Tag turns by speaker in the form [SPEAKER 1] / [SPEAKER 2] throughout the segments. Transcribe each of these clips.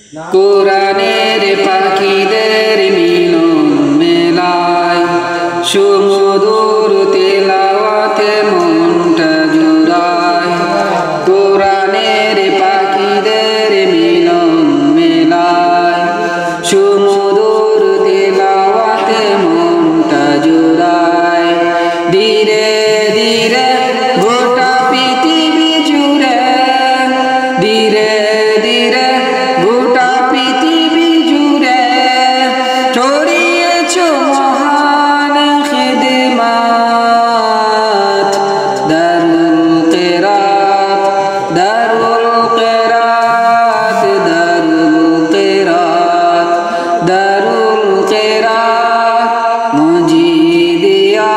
[SPEAKER 1] কোরআনের পাখিদের মিলন মেলায় সুমধুর তেলাওয়াতে মনটা জুড়ায়। কোরআনের পাখিদের মিলন মেলায় সুমধুর তেলাওয়াতে মনটা জুড়ায়। ধীরে ধীরে গোটা পৃথিবী জুড়ে, ধীরে ধীরে গোটা পৃথিবী জুড়ে ছড়িয়েছ মহান খিদমাত। দারুল কিরাত, দারুল কিরাত, দারুল কিরাত, দারুল কিরাত মজিদিয়া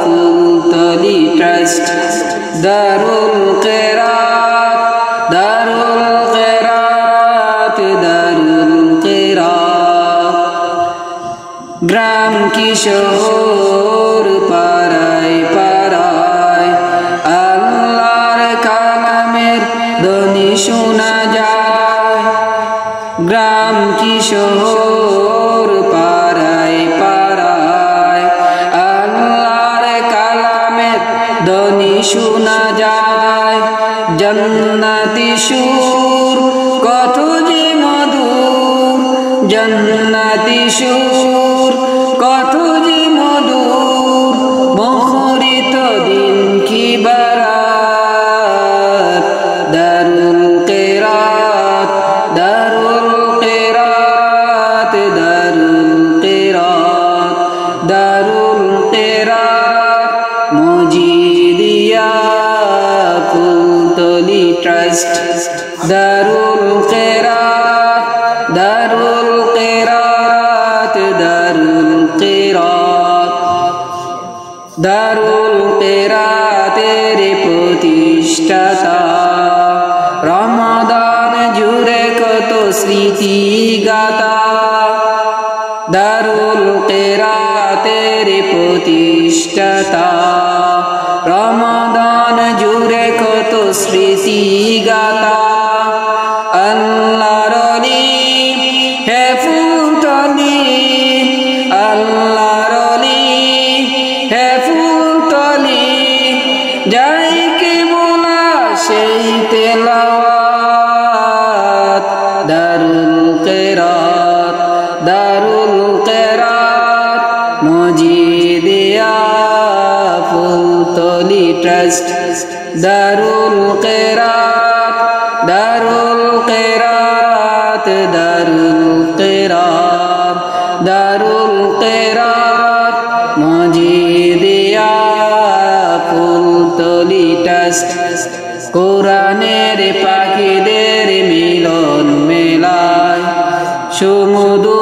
[SPEAKER 1] ফুলতলি ট্রাস্ট। দারুল কিরাত, দারুল কিরাত, দারুল কিরাত। গ্রাম কি শহর পাড়ায় পাড়ায় আল্লাহর কালামের ধ্বনি শোনা যায়। গ্রাম কি শহর পাড়ায় পাড়ায় আল্লাহর কালামের ধ্বনি শোনা যায়। জান্নাতি সুর কত যে মধুর, জান্নাতি সুর কত যে মধুর, মুখরিত দিন কি বারাত। দারুল কিরাত, দারুল কিরাত, দারুল কিরাত, দারুল কিরাত মজিদিয়া ফুলতলি ট্রাস্ট। দারুল কিরাত, দারুল কিরাত, দারুল কিরাত। দারুল কিরাতের প্রতিষ্ঠাতা রমাদান জুড়ে কত স্মৃতি গাথা। দারুল কিরাতের প্রতিষ্ঠাতা রমাদান জুড়ে কত স্মৃতি গাথা। আল্লাহর ওলি হে ফুলতলি, আল্লাহর ওলি হে ফুলতলি, যাই কে বলা সেই তেলাওয়াত। দারুল কিরাত, দারুল কিরাত মজিদিয়া ফুলতলি ট্রাস্ট। দারুল কিরাত, দারুল কিরাত, দারুল কিরাত, দারুল কিরাত মজিদিয়া ফুলতলি ট্রাস্ট। কোরআনের পাখিদের মিলন মেলায় সুমধুর